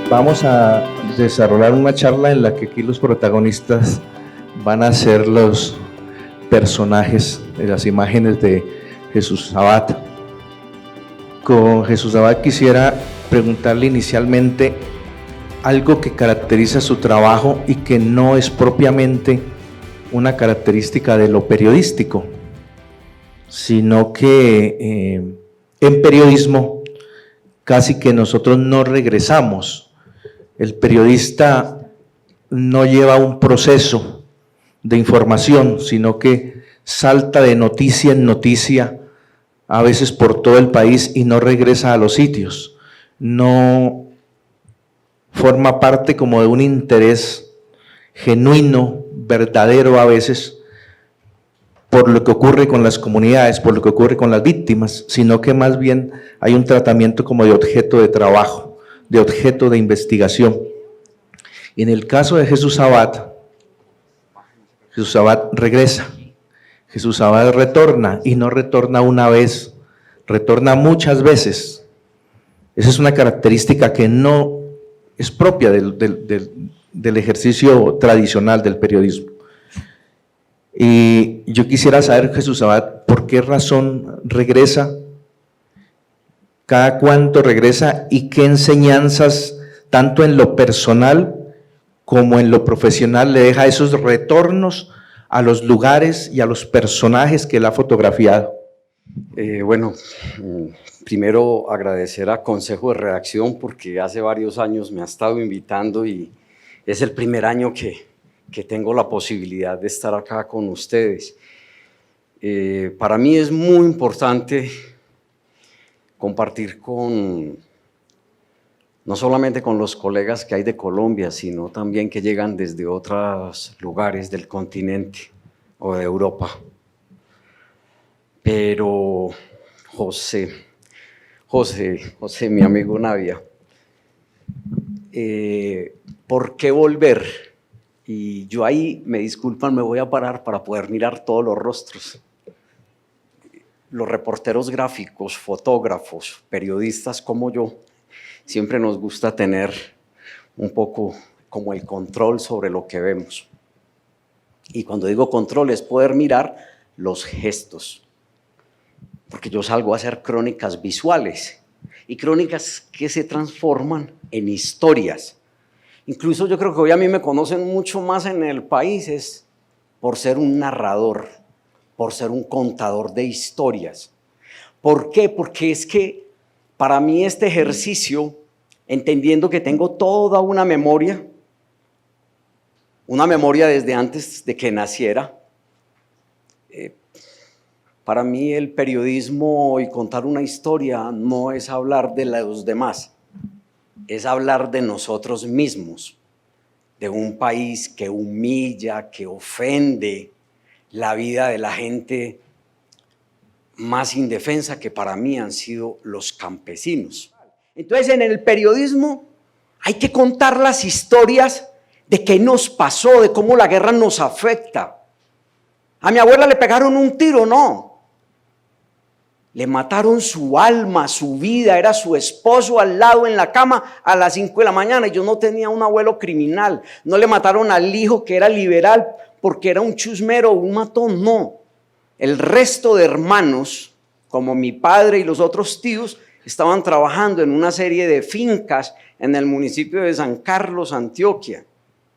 Vamos a desarrollar una charla en la que aquí los protagonistas van a ser los personajes de las imágenes de Jesús Abad. Con Jesús Abad quisiera preguntarle inicialmente algo que caracteriza su trabajo y que no es propiamente una característica de lo periodístico, sino que en periodismo casi que nosotros no regresamos. El periodista no lleva un proceso de información, sino que salta de noticia en noticia, a veces por todo el país, y no regresa a los sitios. No forma parte como de un interés genuino, verdadero a veces, por lo que ocurre con las comunidades, por lo que ocurre con las víctimas, sino que más bien hay un tratamiento como de objeto de trabajo, de objeto de investigación. Y en el caso de Jesús Abad regresa, Jesús Abad retorna, y no retorna una vez, retorna muchas veces. Esa es una característica que no es propia del ejercicio tradicional del periodismo. Y yo quisiera saber, Jesús Abad, ¿por qué razón regresa? ¿Cada cuánto regresa? ¿Y qué enseñanzas, tanto en lo personal como en lo profesional, le deja esos retornos a los lugares y a los personajes que él ha fotografiado? Primero agradecer a Consejo de Redacción porque hace varios años me ha estado invitando y es el primer año que tengo la posibilidad de estar acá con ustedes. Para mí es muy importante compartir no solamente con los colegas que hay de Colombia, sino también que llegan desde otros lugares del continente o de Europa. Pero José, mi amigo Navia, ¿por qué volver? Y yo ahí, me disculpan, me voy a parar para poder mirar todos los rostros. Los reporteros gráficos, fotógrafos, periodistas como yo, siempre nos gusta tener un poco como el control sobre lo que vemos. Y cuando digo control es poder mirar los gestos. Porque yo salgo a hacer crónicas visuales y crónicas que se transforman en historias. Incluso yo creo que hoy a mí me conocen mucho más en el país es por ser un narrador, por ser un contador de historias. ¿Por qué? Porque es que para mí este ejercicio, entendiendo que tengo toda una memoria desde antes de que naciera, para mí el periodismo y contar una historia no es hablar de los demás, es hablar de nosotros mismos, de un país que humilla, que ofende la vida de la gente más indefensa, que para mí han sido los campesinos. Entonces, en el periodismo hay que contar las historias de qué nos pasó, de cómo la guerra nos afecta. A mi abuela le pegaron un tiro, no. Le mataron su alma, su vida, era su esposo al lado en la cama a las 5 de la mañana y yo no tenía un abuelo criminal. No le mataron al hijo que era liberal porque era un chusmero, un matón, no. El resto de hermanos, como mi padre y los otros tíos, estaban trabajando en una serie de fincas en el municipio de San Carlos, Antioquia,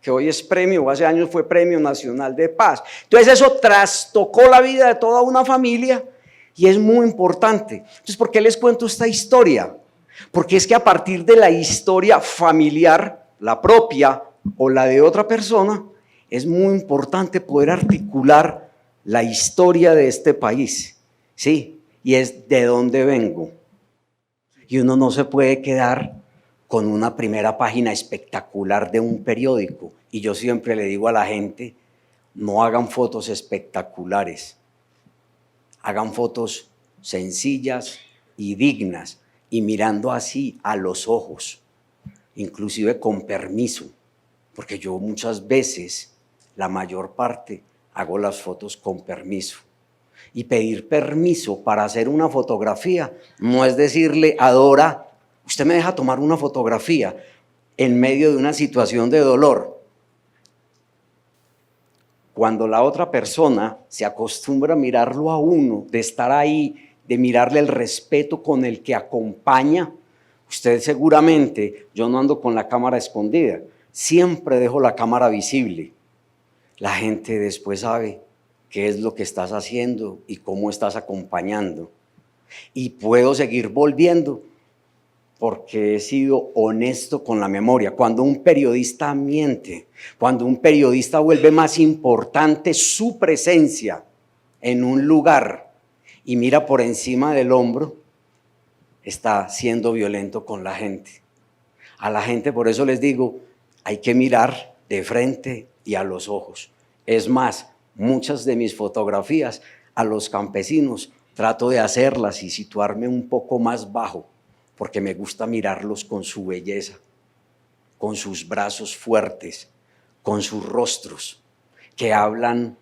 que hoy es premio, hace años fue Premio Nacional de Paz. Entonces eso trastocó la vida de toda una familia. Y es muy importante. Entonces, ¿por qué les cuento esta historia? Porque es que a partir de la historia familiar, la propia o la de otra persona, es muy importante poder articular la historia de este país. Sí, y es de dónde vengo. Y uno no se puede quedar con una primera página espectacular de un periódico. Y yo siempre le digo a la gente, no hagan fotos espectaculares. Hagan fotos sencillas y dignas y mirando así a los ojos, inclusive con permiso, porque yo muchas veces, la mayor parte, hago las fotos con permiso. Y pedir permiso para hacer una fotografía no es decirle a Dora, usted me deja tomar una fotografía. en medio de una situación de dolor. Cuando la otra persona se acostumbra a mirarlo a uno, de estar ahí, de mirarle el respeto con el que acompaña, usted seguramente, yo no ando con la cámara escondida, siempre dejo la cámara visible. La gente después sabe qué es lo que estás haciendo y cómo estás acompañando. Y puedo seguir volviendo porque he sido honesto con la memoria. Cuando un periodista miente, cuando un periodista vuelve más importante su presencia en un lugar y mira por encima del hombro, está siendo violento con la gente. A la gente, por eso les digo, hay que mirar de frente y a los ojos. Es más, muchas de mis fotografías a los campesinos trato de hacerlas y situarme un poco más bajo, porque me gusta mirarlos con su belleza, con sus brazos fuertes, con sus rostros, que hablan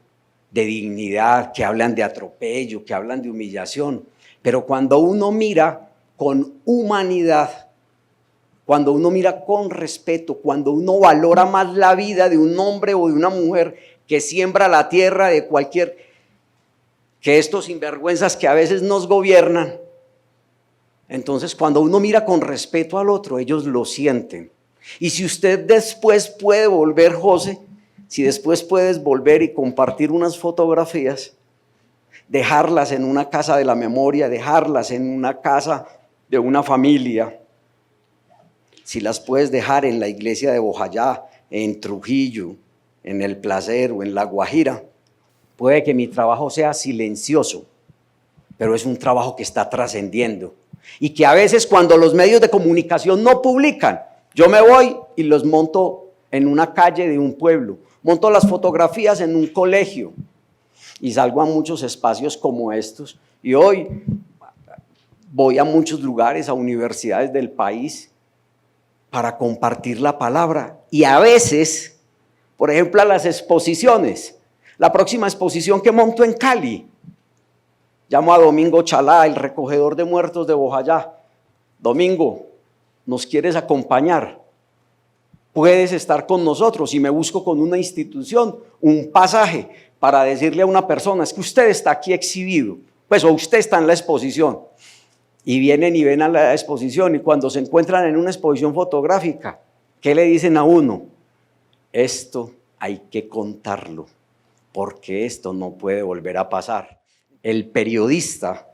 de dignidad, que hablan de atropello, que hablan de humillación. Pero cuando uno mira con humanidad, cuando uno mira con respeto, cuando uno valora más la vida de un hombre o de una mujer que siembra la tierra de cualquier, que estos sinvergüenzas que a veces nos gobiernan, entonces cuando uno mira con respeto al otro, ellos lo sienten. Y si usted después puede volver, José, si después puedes volver y compartir unas fotografías, dejarlas en una casa de la memoria, dejarlas en una casa de una familia, si las puedes dejar en la iglesia de Bojayá, en Trujillo, en El Placer o en La Guajira, puede que mi trabajo sea silencioso, pero es un trabajo que está trascendiendo. Y que a veces cuando los medios de comunicación no publican, yo me voy y los monto en una calle de un pueblo, monto las fotografías en un colegio y salgo a muchos espacios como estos. Y hoy voy a muchos lugares, a universidades del país, para compartir la palabra. Y a veces, por ejemplo, a las exposiciones, la próxima exposición que monto en Cali, llamo a Domingo Chalá, el recogedor de muertos de Bojayá. Domingo, ¿nos quieres acompañar? Puedes estar con nosotros. Y me busco con una institución un pasaje para decirle a una persona, es que usted está aquí exhibido, pues o usted está en la exposición. Y vienen y ven a la exposición y cuando se encuentran en una exposición fotográfica, ¿qué le dicen a uno? Esto hay que contarlo, porque esto no puede volver a pasar. El periodista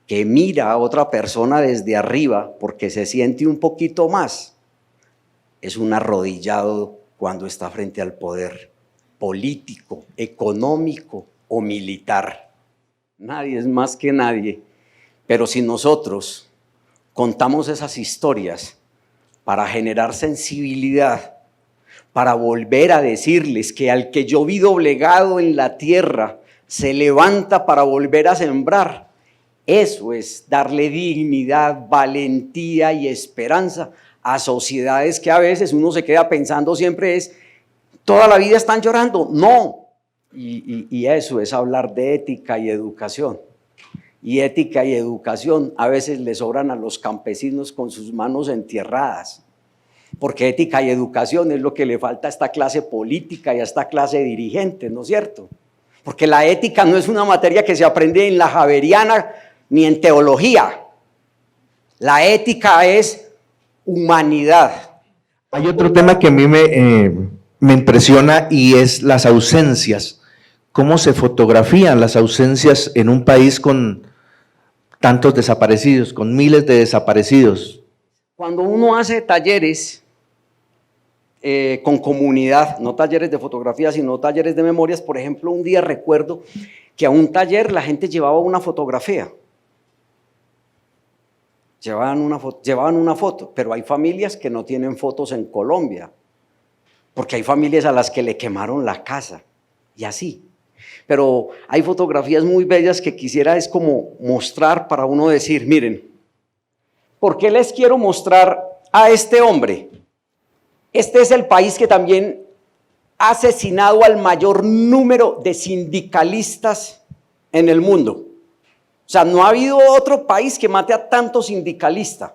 que mira a otra persona desde arriba porque se siente un poquito más, es un arrodillado cuando está frente al poder político, económico o militar. Nadie es más que nadie, pero si nosotros contamos esas historias para generar sensibilidad, para volver a decirles que al que yo vi doblegado en la tierra, se levanta para volver a sembrar. Eso es darle dignidad, valentía y esperanza a sociedades que a veces uno se queda pensando siempre es, toda la vida están llorando. No, y eso es hablar de ética y educación. Y ética y educación a veces le sobran a los campesinos con sus manos entierradas, porque ética y educación es lo que le falta a esta clase política y a esta clase dirigente, ¿no es cierto? Porque la ética no es una materia que se aprende en la Javeriana ni en teología. La ética es humanidad. Hay otro tema que a mí me impresiona y es las ausencias. ¿Cómo se fotografían las ausencias en un país con tantos desaparecidos, con miles de desaparecidos? Cuando uno hace talleres con comunidad, no talleres de fotografía, sino talleres de memorias, por ejemplo, un día recuerdo que a un taller la gente llevaba una fotografía. Llevaban una foto, pero hay familias que no tienen fotos en Colombia, porque hay familias a las que le quemaron la casa, y así. Pero hay fotografías muy bellas que quisiera es como mostrar para uno decir, miren, ¿por qué les quiero mostrar a este hombre? Este es el país que también ha asesinado al mayor número de sindicalistas en el mundo. O sea, no ha habido otro país que mate a tantos sindicalistas.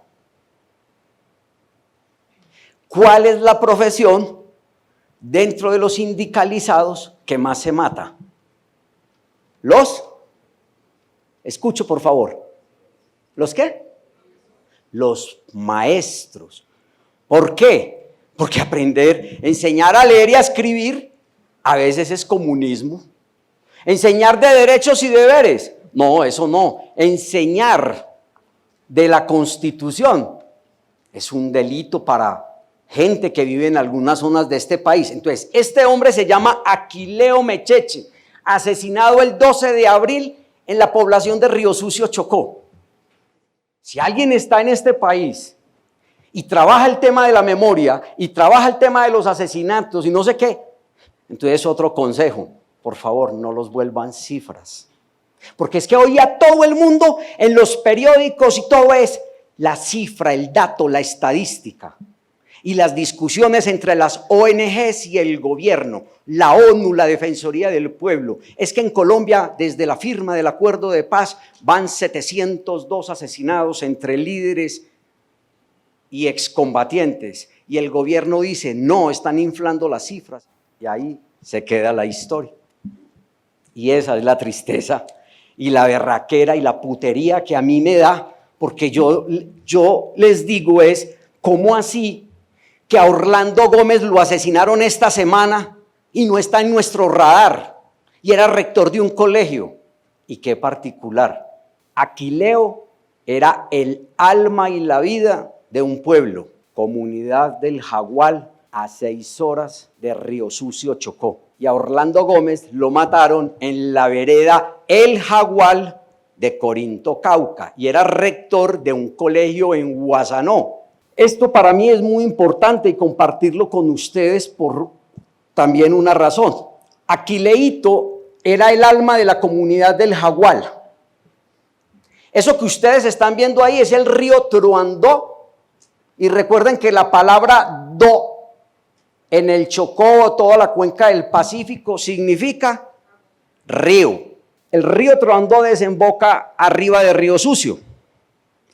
¿Cuál es la profesión dentro de los sindicalizados que más se mata? Escucho por favor, ¿los qué? Los maestros. ¿Por qué? Porque enseñar a leer y a escribir a veces es comunismo. Enseñar de derechos y deberes, no, eso no. Enseñar de la Constitución es un delito para gente que vive en algunas zonas de este país. Entonces, este hombre se llama Aquileo Mecheche, asesinado el 12 de abril en la población de Río Sucio, Chocó. Si alguien está en este país y trabaja el tema de la memoria y trabaja el tema de los asesinatos y no sé qué, entonces otro consejo, por favor, no los vuelvan cifras. Porque es que hoy a todo el mundo en los periódicos y todo es la cifra, el dato, la estadística. Y las discusiones entre las ONGs y el gobierno, la ONU, la Defensoría del Pueblo. Es que en Colombia, desde la firma del acuerdo de paz, van 702 asesinados entre líderes y excombatientes. Y el gobierno dice, no, están inflando las cifras. Y ahí se queda la historia. Y esa es la tristeza y la berraquera y la putería que a mí me da, porque yo les digo es, ¿cómo así que a Orlando Gómez lo asesinaron esta semana y no está en nuestro radar? Y era rector de un colegio. Y qué particular, Aquileo era el alma y la vida de un pueblo, comunidad del Jagual, a 6 horas de Río Sucio, Chocó. Y a Orlando Gómez lo mataron en la vereda El Jagual de Corinto, Cauca, y era rector de un colegio en Guasanó. Esto para mí es muy importante y compartirlo con ustedes por también una razón. Aquileito era el alma de la comunidad del Jagual. Eso que ustedes están viendo ahí es el río Truandó, y recuerden que la palabra do en el Chocó, toda la cuenca del Pacífico, significa río. El río Truandó desemboca arriba de Río Sucio,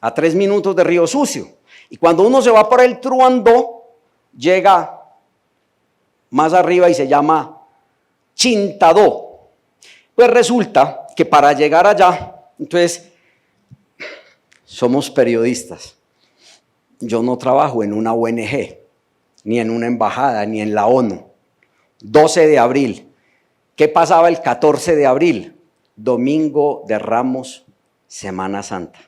a 3 minutos de Río Sucio. Y cuando uno se va por el Truandó, llega más arriba y se llama Chintadó. Pues resulta que para llegar allá, entonces, somos periodistas. Yo no trabajo en una ONG, ni en una embajada, ni en la ONU. 12 de abril. ¿Qué pasaba el 14 de abril? Domingo de Ramos, Semana Santa.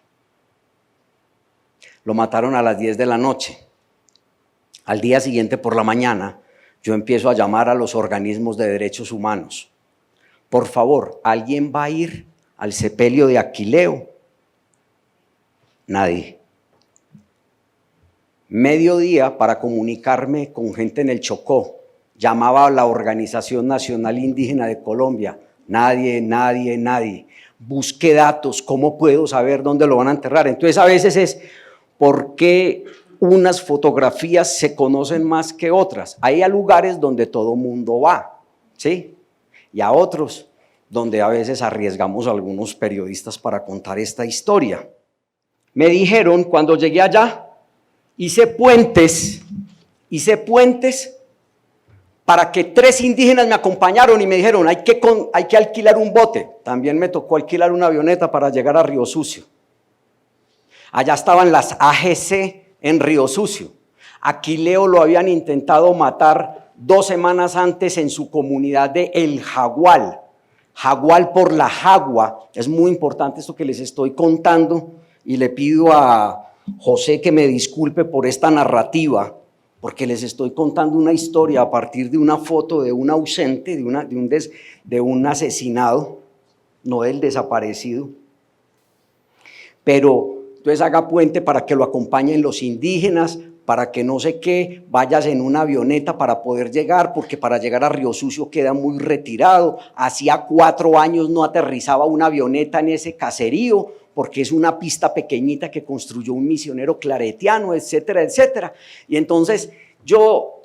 Lo mataron a las 10 de la noche. Al día siguiente por la mañana, yo empiezo a llamar a los organismos de derechos humanos. Por favor, ¿alguien va a ir al sepelio de Aquileo? Nadie. Mediodía, para comunicarme con gente en el Chocó, llamaba a la Organización Nacional Indígena de Colombia. Nadie. Busqué datos, ¿cómo puedo saber dónde lo van a enterrar? Entonces a veces es, ¿por qué unas fotografías se conocen más que otras? Hay lugares donde todo mundo va, ¿sí? Y a otros donde a veces arriesgamos a algunos periodistas para contar esta historia. Me dijeron cuando llegué allá, hice puentes para que 3 indígenas me acompañaron y me dijeron, hay que alquilar un bote. También me tocó alquilar una avioneta para llegar a Río Sucio. Allá estaban las AGC en Río Sucio. Aquileo lo habían intentado matar 2 semanas antes en su comunidad de El Jagual. Jagual por la jagua. Es muy importante esto que les estoy contando y le pido a José que me disculpe por esta narrativa, porque les estoy contando una historia a partir de una foto de un ausente, de un asesinado, no del desaparecido. Pero entonces haga puente para que lo acompañen los indígenas, para que no sé qué, vayas en una avioneta para poder llegar, porque para llegar a Río Sucio queda muy retirado. Hacía 4 años no aterrizaba una avioneta en ese caserío, porque es una pista pequeñita que construyó un misionero claretiano, etcétera, etcétera. Y entonces yo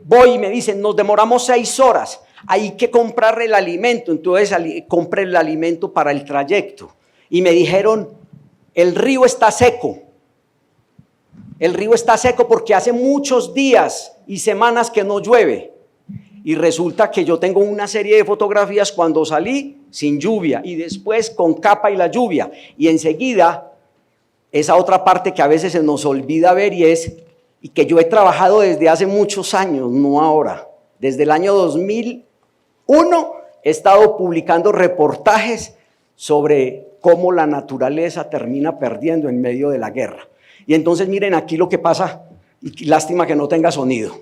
voy y me dicen, nos demoramos 6 horas, hay que comprar el alimento. Entonces compré el alimento para el trayecto. Y me dijeron, el río está seco. El río está seco porque hace muchos días y semanas que no llueve. Y resulta que yo tengo una serie de fotografías cuando salí sin lluvia y después con capa y la lluvia. Y enseguida, esa otra parte que a veces se nos olvida ver y que yo he trabajado desde hace muchos años, no ahora. Desde el año 2001 he estado publicando reportajes sobre cómo la naturaleza termina perdiendo en medio de la guerra. Y entonces miren aquí lo que pasa, y lástima que no tenga sonido.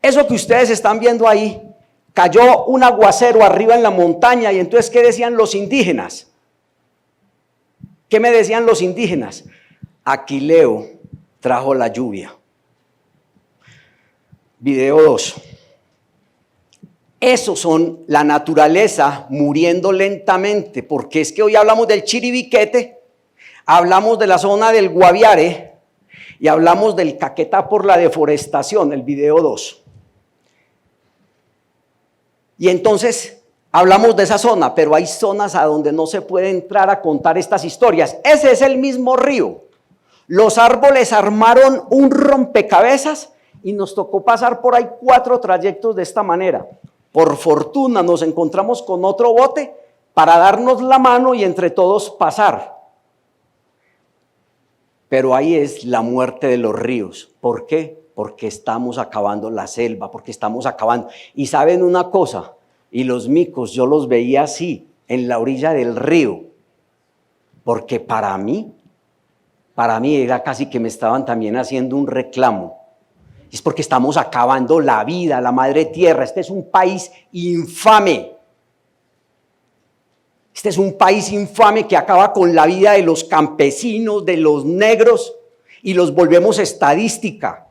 Eso que ustedes están viendo ahí, cayó un aguacero arriba en la montaña y entonces ¿qué decían los indígenas? ¿Qué me decían los indígenas? Aquileo trajo la lluvia. Video 2. Esos son la naturaleza muriendo lentamente, porque es que hoy hablamos del Chiribiquete, hablamos de la zona del Guaviare y hablamos del Caquetá por la deforestación, el video 2. Y entonces hablamos de esa zona, pero hay zonas a donde no se puede entrar a contar estas historias. Ese es el mismo río. Los árboles armaron un rompecabezas y nos tocó pasar por ahí 4 trayectos de esta manera. Por fortuna nos encontramos con otro bote para darnos la mano y entre todos pasar. Pero ahí es la muerte de los ríos. ¿Por qué? Porque estamos acabando la selva, porque estamos acabando. Y saben una cosa, y los micos yo los veía así, en la orilla del río, porque para mí era casi que me estaban también haciendo un reclamo. Es porque estamos acabando la vida, la madre tierra. Este es un país infame. Este es un país infame que acaba con la vida de los campesinos, de los negros, y los volvemos estadística.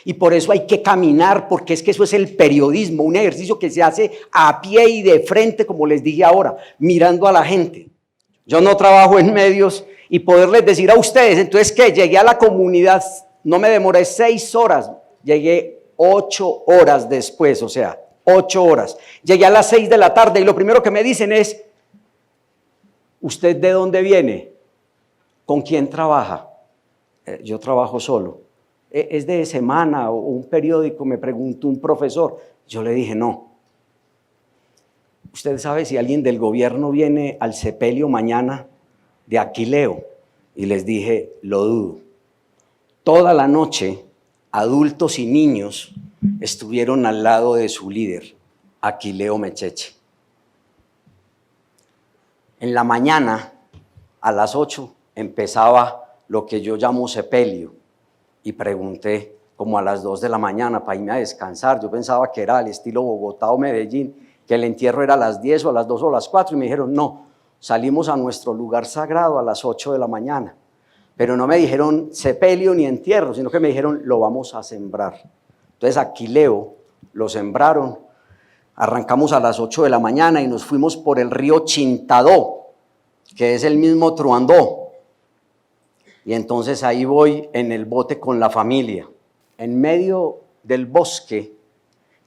Y por eso hay que caminar, porque es que eso es el periodismo, un ejercicio que se hace a pie y de frente, como les dije ahora, mirando a la gente. Yo no trabajo en medios y poderles decir a ustedes, entonces que llegué a la comunidad, no me demoré 6 horas, llegué 8 horas después, o sea, 8 horas. Llegué a las 6 de la tarde y lo primero que me dicen es, ¿usted de dónde viene? ¿Con quién trabaja? Yo trabajo solo. ¿Es de semana o un periódico? Me preguntó un profesor. Yo le dije, no. ¿Usted sabe si alguien del gobierno viene al sepelio mañana de Aquileo? Y les dije, lo dudo. Toda la noche, adultos y niños estuvieron al lado de su líder, Aquileo Mecheche. En la mañana, a las 8, empezaba lo que yo llamo sepelio. Y pregunté como a las 2 de la mañana para irme a descansar. Yo pensaba que era al estilo Bogotá o Medellín, que el entierro era a las 10 o a las 2 o a las 4. Y me dijeron, no, salimos a nuestro lugar sagrado a las 8 de la mañana. Pero no me dijeron sepelio ni entierro, sino que me dijeron, lo vamos a sembrar. Entonces Aquileo lo sembraron. Arrancamos a las 8 de la mañana y nos fuimos por el río Chintadó, que es el mismo Truandó. Y entonces ahí voy en el bote con la familia. En medio del bosque,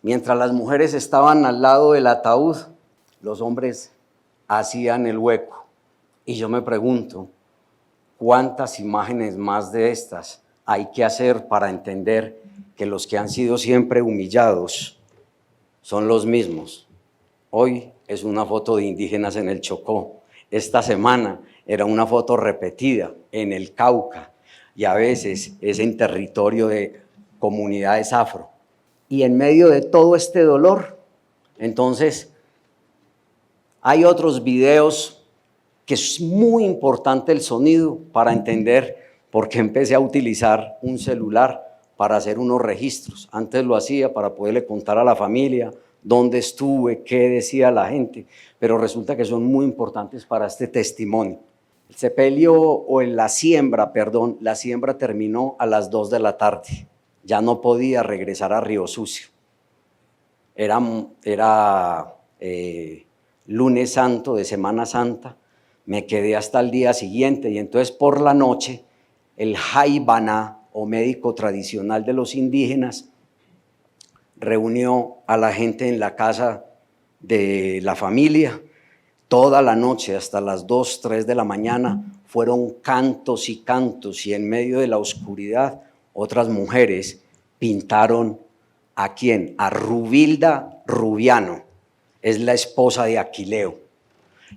mientras las mujeres estaban al lado del ataúd, los hombres hacían el hueco. Y yo me pregunto, ¿cuántas imágenes más de estas hay que hacer para entender que los que han sido siempre humillados son los mismos? Hoy es una foto de indígenas en el Chocó. Esta semana era una foto repetida en el Cauca y a veces es en territorio de comunidades afro. Y en medio de todo este dolor, entonces hay otros videos que es muy importante el sonido para entender por qué empecé a utilizar un celular para hacer unos registros. Antes lo hacía para poderle contar a la familia dónde estuve, qué decía la gente, pero resulta que son muy importantes para este testimonio. El sepelio o la siembra terminó a las 2 de la tarde. Ya no podía regresar a Río Sucio. Era lunes santo de Semana Santa. Me quedé hasta el día siguiente y entonces por la noche el Jaibaná o médico tradicional de los indígenas reunió a la gente en la casa de la familia. Toda la noche, hasta las 2, 3 de la mañana, fueron cantos y cantos, y en medio de la oscuridad, otras mujeres pintaron ¿a quién? A Rubilda Rubiano, es la esposa de Aquileo.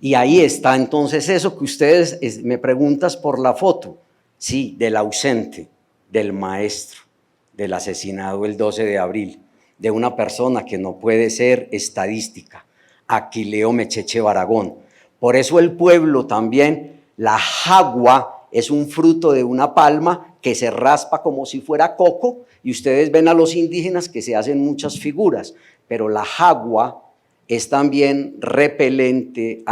Y ahí está entonces eso que ustedes me preguntas por la foto, sí, del ausente, del maestro, del asesinado el 12 de abril, de una persona que no puede ser estadística, Aquileo Mecheche Baragón. Por eso el pueblo también, la jagua es un fruto de una palma que se raspa como si fuera coco, y ustedes ven a los indígenas que se hacen muchas figuras, pero la jagua es también repelente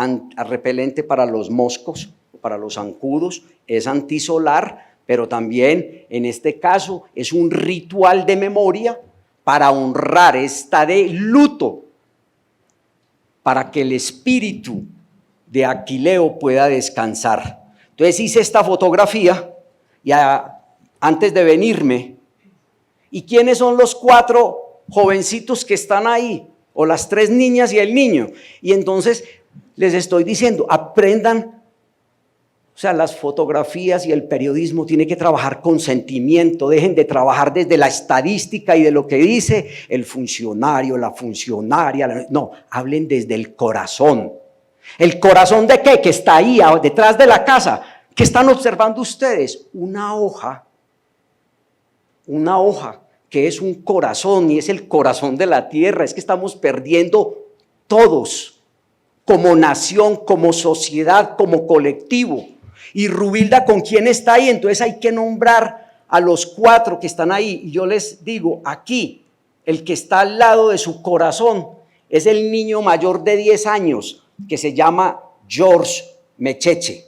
para los moscos, para los zancudos, es antisolar, pero también en este caso es un ritual de memoria para honrar, está de luto, para que el espíritu de Aquileo pueda descansar. Entonces hice esta fotografía y antes de venirme, ¿y quiénes son los 4 jovencitos que están ahí? O las 3 niñas y el niño. Y entonces les estoy diciendo, aprendan. O sea, las fotografías y el periodismo tienen que trabajar con sentimiento, dejen de trabajar desde la estadística y de lo que dice el funcionario, la funcionaria. No, hablen desde el corazón. ¿El corazón de qué? Que está ahí, detrás de la casa. ¿Qué están observando ustedes? Una hoja que es un corazón y es el corazón de la tierra. Es que estamos perdiendo todos, como nación, como sociedad, como colectivo. Y Rubilda, ¿con quién está ahí? Entonces hay que nombrar a los 4 que están ahí. Y yo les digo, aquí, el que está al lado de su corazón es el niño mayor de 10 años, que se llama George Mecheche.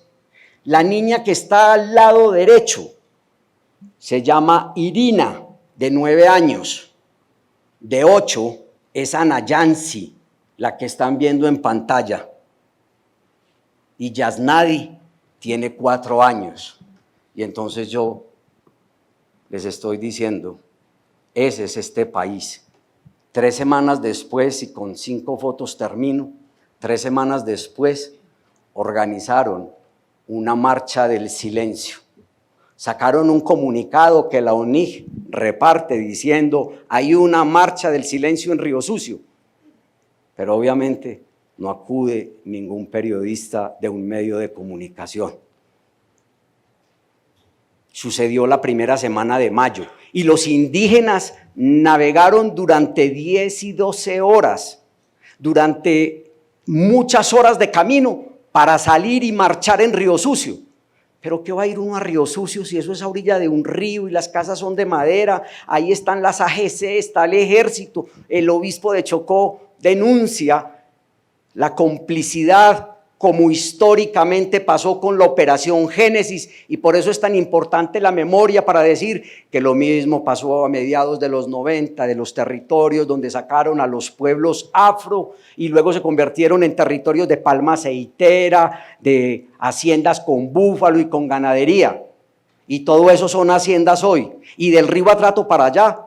La niña que está al lado derecho se llama Irina, de 9 años. De 8 es Ana Yancy, la que están viendo en pantalla. Y Yasnadi tiene 4 años. Y entonces yo les estoy diciendo, ese es este país. 3 semanas después, y con 5 fotos termino, 3 semanas después organizaron una marcha del silencio. Sacaron un comunicado que la ONIG reparte diciendo, hay una marcha del silencio en Río Sucio. Pero obviamente no acude ningún periodista de un medio de comunicación. Sucedió la primera semana de mayo y los indígenas navegaron durante 10 y 12 horas, durante muchas horas de camino para salir y marchar en Río Sucio. Pero ¿qué va a ir uno a Río Sucio si eso es a orilla de un río y las casas son de madera? Ahí están las AGC, está el ejército. El obispo de Chocó denuncia la complicidad como históricamente pasó con la Operación Génesis, y por eso es tan importante la memoria para decir que lo mismo pasó a mediados de los 90, de los territorios donde sacaron a los pueblos afro y luego se convirtieron en territorios de palma aceitera, de haciendas con búfalo y con ganadería, y todo eso son haciendas hoy. Y del río Atrato para allá,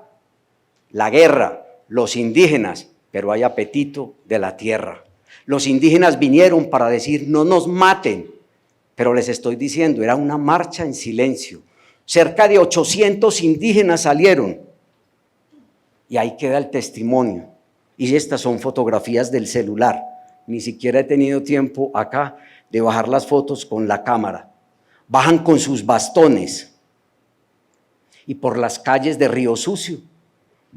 la guerra, los indígenas, pero hay apetito de la tierra. Los indígenas vinieron para decir, no nos maten, pero les estoy diciendo, era una marcha en silencio. Cerca de 800 indígenas salieron y ahí queda el testimonio. Y estas son fotografías del celular. Ni siquiera he tenido tiempo acá de bajar las fotos con la cámara. Bajan con sus bastones y por las calles de Río Sucio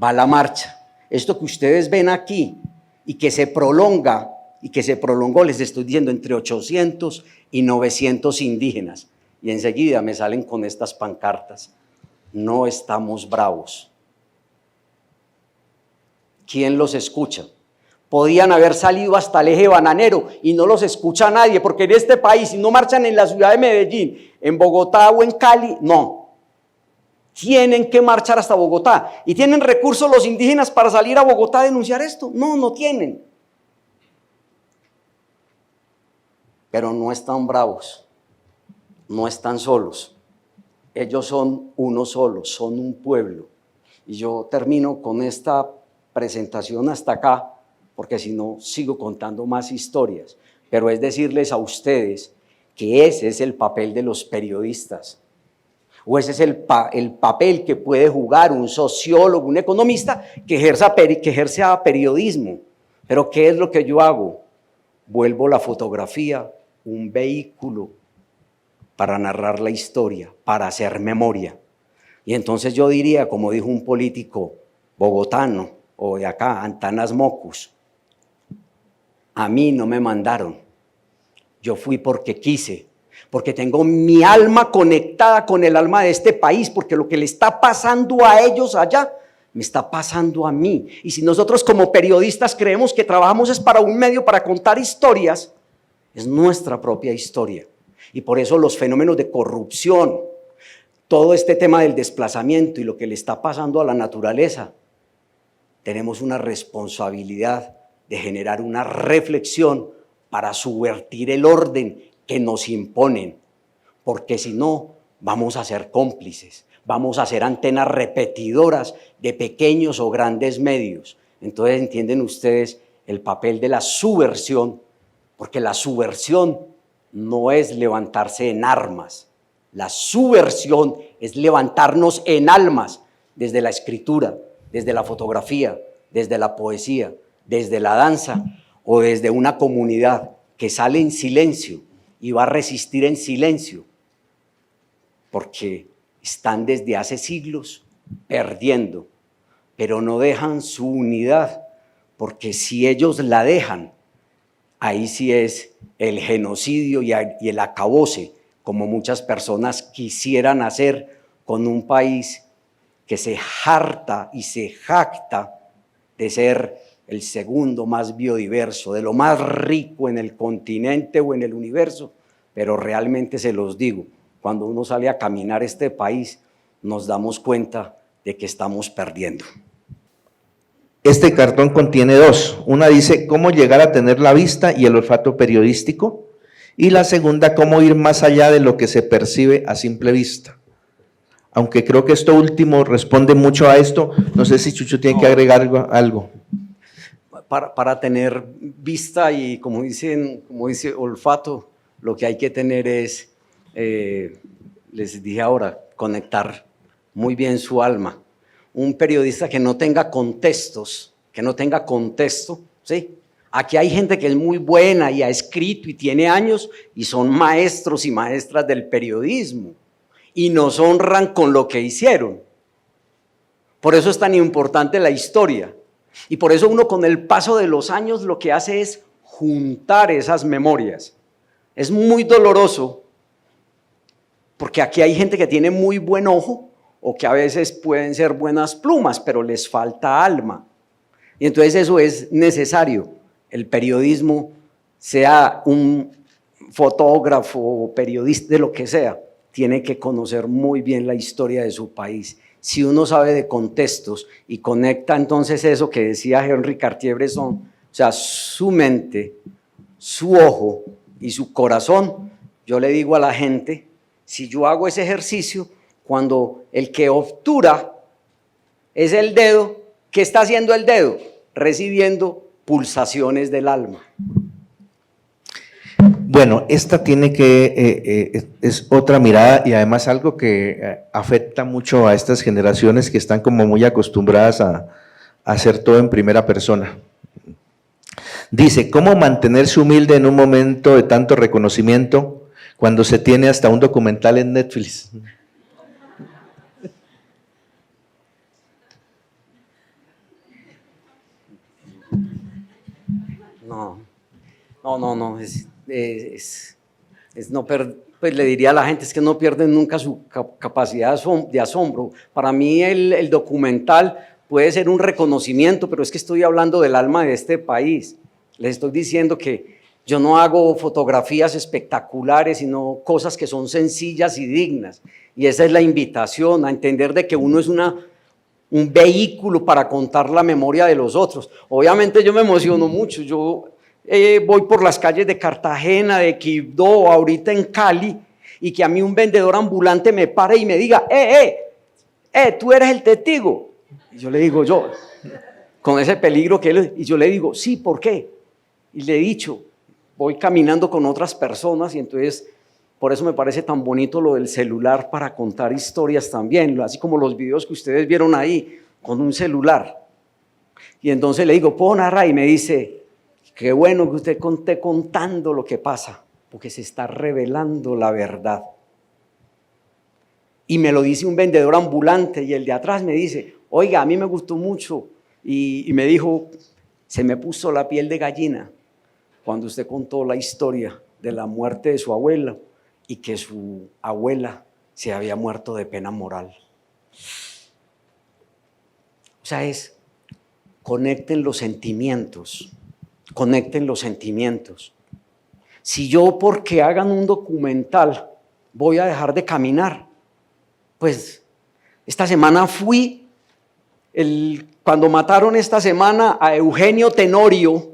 va la marcha. Esto que ustedes ven aquí y que se prolonga, y que se prolongó, les estoy diciendo, entre 800 y 900 indígenas. Y enseguida me salen con estas pancartas. No estamos bravos. ¿Quién los escucha? Podían haber salido hasta el eje bananero y no los escucha nadie, porque en este país, si no marchan en la ciudad de Medellín, en Bogotá o en Cali, no. Tienen que marchar hasta Bogotá. ¿Y tienen recursos los indígenas para salir a Bogotá a denunciar esto? No, no tienen. Pero no están bravos, no están solos. Ellos son uno solo, son un pueblo. Y yo termino con esta presentación hasta acá, porque si no sigo contando más historias. pero es decirles a ustedes que ese es el papel de los periodistas, o ese es el papel que puede jugar un sociólogo, un economista que ejerza periodismo. Pero ¿qué es lo que yo hago? Vuelvo la fotografía un vehículo para narrar la historia, para hacer memoria. Y entonces yo diría, como dijo un político bogotano, o de acá, Antanas Mocus, a mí no me mandaron, yo fui porque quise, porque tengo mi alma conectada con el alma de este país, porque lo que le está pasando a ellos allá, me está pasando a mí. Y si nosotros como periodistas creemos que trabajamos es para un medio, para contar historias, es nuestra propia historia. Y por eso los fenómenos de corrupción, todo este tema del desplazamiento y lo que le está pasando a la naturaleza, tenemos una responsabilidad de generar una reflexión para subvertir el orden que nos imponen, porque si no, vamos a ser cómplices, vamos a ser antenas repetidoras de pequeños o grandes medios. Entonces entienden ustedes el papel de la subversión, porque la subversión no es levantarse en armas, la subversión es levantarnos en almas desde la escritura, desde la fotografía, desde la poesía, desde la danza o desde una comunidad que sale en silencio y va a resistir en silencio, porque están desde hace siglos perdiendo, pero no dejan su unidad, porque si ellos la dejan, ahí sí es el genocidio y el acabose, como muchas personas quisieran hacer con un país que se harta y se jacta de ser el segundo más biodiverso, de lo más rico en el continente o en el universo, pero realmente se los digo, cuando uno sale a caminar este país, nos damos cuenta de que estamos perdiendo. Este cartón contiene dos. Una dice cómo llegar a tener la vista y el olfato periodístico, y la segunda, cómo ir más allá de lo que se percibe a simple vista. Aunque creo que esto último responde mucho a esto, no sé si Chucho tiene que agregar algo. Para tener vista y como dice olfato, lo que hay que tener es, les dije ahora, conectar muy bien su alma. Un periodista que no tenga contextos, que no tenga contexto, ¿sí? Aquí hay gente que es muy buena y ha escrito y tiene años y son maestros y maestras del periodismo y nos honran con lo que hicieron. Por eso es tan importante la historia y por eso uno con el paso de los años lo que hace es juntar esas memorias. Es muy doloroso porque aquí hay gente que tiene muy buen ojo o que a veces pueden ser buenas plumas, pero les falta alma. Y entonces eso es necesario. El periodismo, sea un fotógrafo o periodista, de lo que sea, tiene que conocer muy bien la historia de su país. Si uno sabe de contextos y conecta entonces eso que decía Henry Cartier-Bresson, o sea, su mente, su ojo y su corazón, yo le digo a la gente, si yo hago ese ejercicio, cuando el que obtura es el dedo, ¿qué está haciendo el dedo? Recibiendo pulsaciones del alma. Bueno, esta tiene que, es otra mirada y además algo que afecta mucho a estas generaciones que están como muy acostumbradas a hacer todo en primera persona. Dice, ¿cómo mantenerse humilde en un momento de tanto reconocimiento cuando se tiene hasta un documental en Netflix? No, pues le diría a la gente, es que no pierden nunca su capacidad de asombro. Para mí el documental puede ser un reconocimiento, pero es que estoy hablando del alma de este país. Les estoy diciendo que yo no hago fotografías espectaculares, sino cosas que son sencillas y dignas. Y esa es la invitación, a entender de que uno es un vehículo para contar la memoria de los otros. Obviamente yo me emociono mucho, yo voy por las calles de Cartagena, de Quibdó, ahorita en Cali, y que a mí un vendedor ambulante me pare y me diga, tú eres el testigo. Y yo le digo, con ese peligro que él, y yo le digo, sí, ¿por qué? Y le he dicho, voy caminando con otras personas y entonces por eso me parece tan bonito lo del celular para contar historias también, así como los videos que ustedes vieron ahí con un celular. Y entonces le digo, ¿puedo narrar? Y me dice, qué bueno que usted esté contando lo que pasa, porque se está revelando la verdad. Y me lo dice un vendedor ambulante y el de atrás me dice, oiga, a mí me gustó mucho. Y me dijo, se me puso la piel de gallina cuando usted contó la historia de la muerte de su abuela y que su abuela se había muerto de pena moral. O sea, conecten los sentimientos, conecten los sentimientos. Si yo porque hagan un documental voy a dejar de caminar, pues esta semana fui, cuando mataron esta semana a Eugenio Tenorio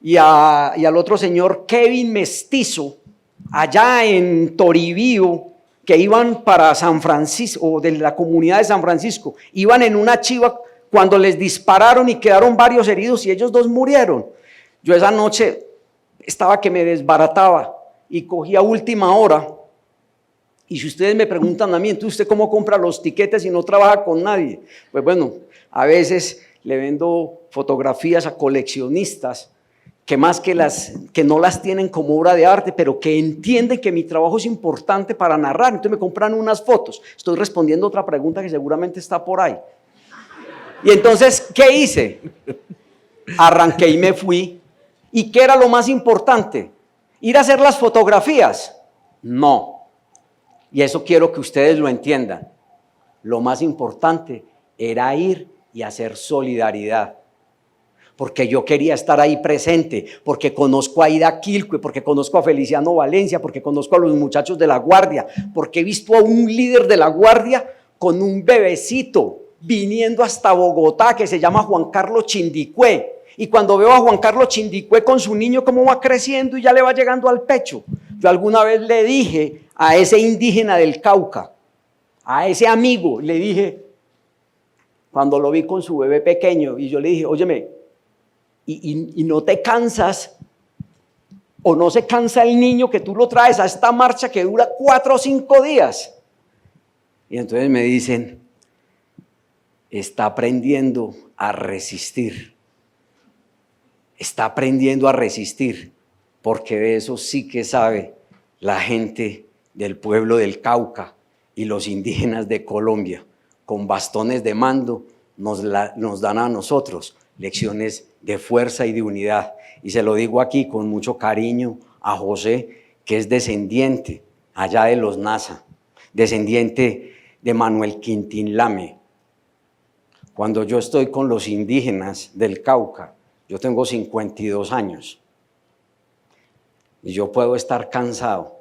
y al otro señor Kevin Mestizo, allá en Toribío, que iban para San Francisco, o de la comunidad de San Francisco, iban en una chiva cuando les dispararon y quedaron varios heridos y ellos dos murieron. Yo esa noche estaba que me desbarataba y cogía última hora. Y si ustedes me preguntan a mí, entonces ¿usted cómo compra los tiquetes y no trabaja con nadie? Pues bueno, a veces le vendo fotografías a coleccionistas que más que no las tienen como obra de arte, pero que entienden que mi trabajo es importante para narrar, entonces me compran unas fotos. Estoy respondiendo a otra pregunta que seguramente está por ahí. Y entonces, ¿qué hice? Arranqué y me fui. ¿Y qué era lo más importante? ¿Ir a hacer las fotografías? No. Y eso quiero que ustedes lo entiendan. Lo más importante era ir y hacer solidaridad. Porque yo quería estar ahí presente, porque conozco a Ida Quilcue, porque conozco a Feliciano Valencia, porque conozco a los muchachos de La Guardia, porque he visto a un líder de La Guardia con un bebecito viniendo hasta Bogotá que se llama Juan Carlos Chindicue. Y cuando veo a Juan Carlos Chindicue con su niño cómo va creciendo y ya le va llegando al pecho. Yo alguna vez le dije a ese indígena del Cauca, a ese amigo, le dije, cuando lo vi con su bebé pequeño, y yo le dije, óyeme, y no te cansas, o no se cansa el niño que tú lo traes a esta marcha que dura 4 o 5 días. Y entonces me dicen, está aprendiendo a resistir. Está aprendiendo a resistir, porque de eso sí que sabe la gente del pueblo del Cauca y los indígenas de Colombia. Con bastones de mando nos dan a nosotros lecciones de fuerza y de unidad. Y se lo digo aquí con mucho cariño a José, que es descendiente allá de los Nasa, descendiente de Manuel Quintín Lame. Cuando yo estoy con los indígenas del Cauca, yo tengo 52 años y yo puedo estar cansado,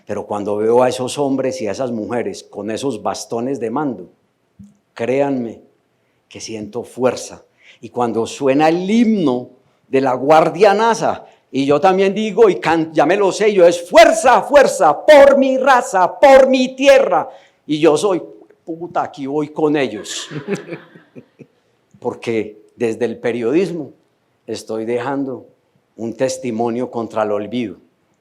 pero cuando veo a esos hombres y a esas mujeres con esos bastones de mando, créanme que siento fuerza. Y cuando suena el himno de la Guardia Nasa, y yo también digo, y ya me lo sé, yo es fuerza, fuerza, por mi raza, por mi tierra. Y yo soy, puta, aquí voy con ellos. Porque desde el periodismo estoy dejando un testimonio contra el olvido,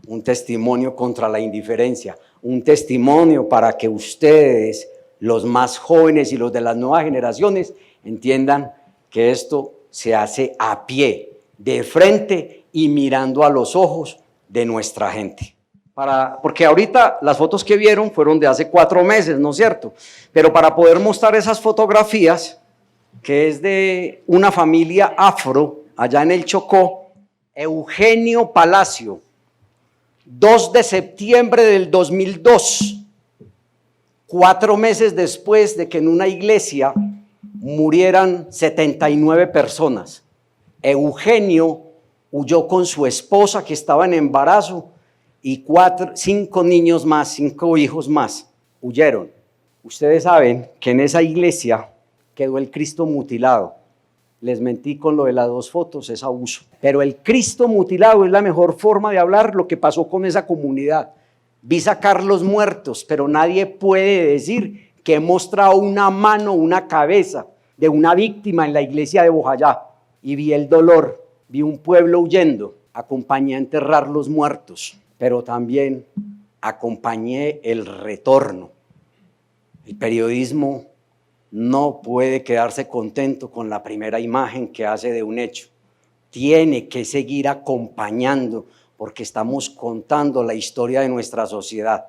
un testimonio contra la indiferencia, un testimonio para que ustedes, los más jóvenes y los de las nuevas generaciones, entiendan que esto se hace a pie, de frente y mirando a los ojos de nuestra gente. Porque ahorita las fotos que vieron fueron de hace 4 meses, ¿no es cierto? Pero para poder mostrar esas fotografías, que es de una familia afro, allá en el Chocó, Eugenio Palacio, 2 de septiembre del 2002, 4 meses después de que en una iglesia murieran 79 personas. Eugenio huyó con su esposa que estaba en embarazo y 5 niños más, 5 hijos más huyeron. Ustedes saben que en esa iglesia quedó el Cristo mutilado. Les mentí con lo de las 2 fotos, es abuso. Pero el Cristo mutilado es la mejor forma de hablar lo que pasó con esa comunidad. Vi sacar los muertos, pero nadie puede decir que he mostrado una mano, una cabeza de una víctima en la iglesia de Bojayá. Y vi el dolor, vi un pueblo huyendo. acompañé a enterrar los muertos, pero también acompañé el retorno. El periodismo no puede quedarse contento con la primera imagen que hace de un hecho. Tiene que seguir acompañando porque estamos contando la historia de nuestra sociedad.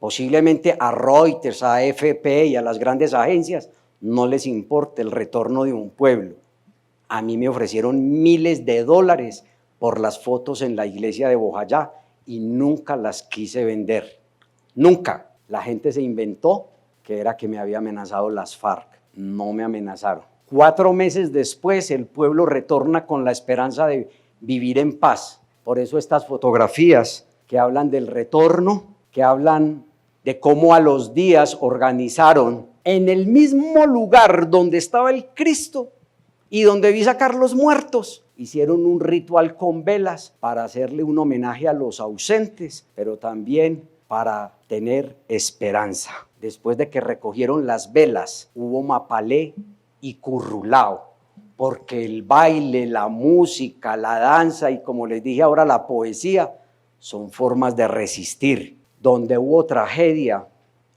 Posiblemente a Reuters, a AFP y a las grandes agencias no les importa el retorno de un pueblo. A mí me ofrecieron miles de dólares por las fotos en la iglesia de Bojayá y nunca las quise vender. Nunca. La gente se inventó que era que me había amenazado las FARC. No me amenazaron. 4 meses después, el pueblo retorna con la esperanza de vivir en paz. Por eso estas fotografías que hablan del retorno, que hablan de cómo a los días organizaron en el mismo lugar donde estaba el Cristo y donde vi sacar los muertos, hicieron un ritual con velas para hacerle un homenaje a los ausentes, pero también para tener esperanza. Después de que recogieron las velas, hubo mapalé y currulao, porque el baile, la música, la danza y, como les dije ahora, la poesía son formas de resistir. Donde hubo tragedia,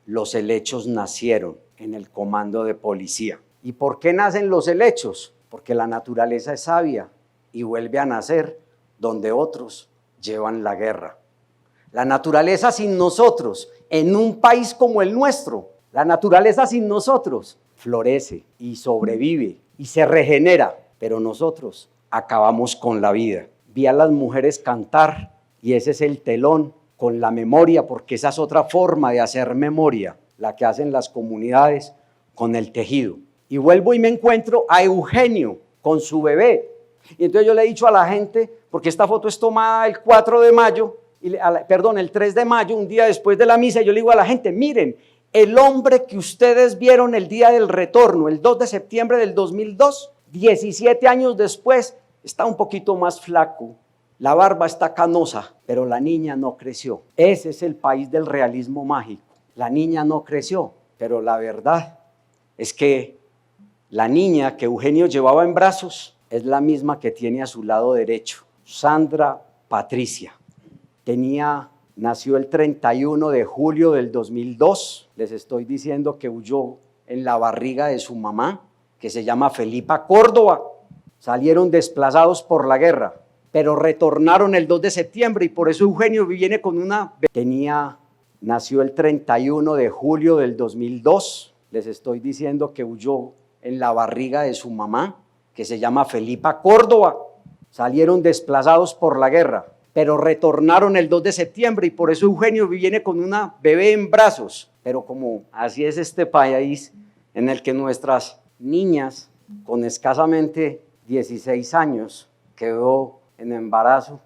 los helechos nacieron en el comando de policía. ¿Y por qué nacen los helechos? Porque la naturaleza es sabia y vuelve a nacer donde otros llevan la guerra. La naturaleza sin nosotros, en un país como el nuestro, la naturaleza sin nosotros florece y sobrevive y se regenera, pero nosotros acabamos con la vida. Vi a las mujeres cantar y ese es el telón con la memoria, porque esa es otra forma de hacer memoria, la que hacen las comunidades con el tejido. Y vuelvo y me encuentro a Eugenio con su bebé. Y entonces yo le he dicho a la gente, porque esta foto es tomada el 4 de mayo, el 3 de mayo, un día después de la misa, yo le digo a la gente, miren, el hombre que ustedes vieron el día del retorno, el 2 de septiembre del 2002, 17 años después, está un poquito más flaco, la barba está canosa, pero la niña no creció. Ese es el país del realismo mágico. La niña no creció, pero la verdad es que la niña que Eugenio llevaba en brazos es la misma que tiene a su lado derecho, Sandra Patricia. Nació el 31 de julio del 2002. Les estoy diciendo que huyó en la barriga de su mamá, que se llama Felipa Córdoba. Salieron desplazados por la guerra, pero retornaron el 2 de septiembre y por eso Eugenio viene con una... Nació el 31 de julio del 2002. Les estoy diciendo que huyó en la barriga de su mamá, que se llama Felipa Córdoba. Salieron desplazados por la guerra, pero retornaron el 2 de septiembre y por eso Eugenio viene con una bebé en brazos. Pero como así es este país en el que nuestras niñas con escasamente 16 años quedó en embarazo.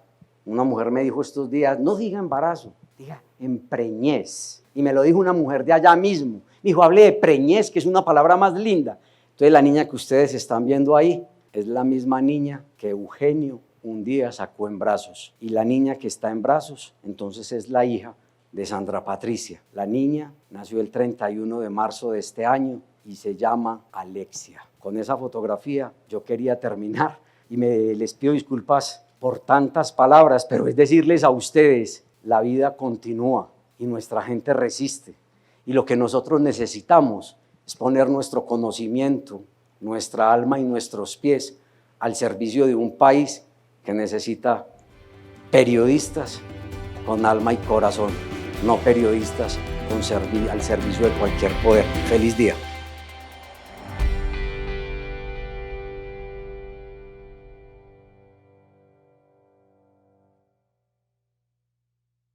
Una mujer me dijo estos días, no diga embarazo, diga empreñez. Y me lo dijo una mujer de allá mismo. Me dijo, hable de preñez, que es una palabra más linda. Entonces la niña que ustedes están viendo ahí es la misma niña que Eugenio un día sacó en brazos. Y la niña que está en brazos, entonces es la hija de Sandra Patricia. La niña nació el 31 de marzo de este año y se llama Alexia. Con esa fotografía yo quería terminar y les pido disculpas por tantas palabras, pero es decirles a ustedes, la vida continúa y nuestra gente resiste. Y lo que nosotros necesitamos es poner nuestro conocimiento, nuestra alma y nuestros pies al servicio de un país que necesita periodistas con alma y corazón, no periodistas al servicio de cualquier poder. Feliz día.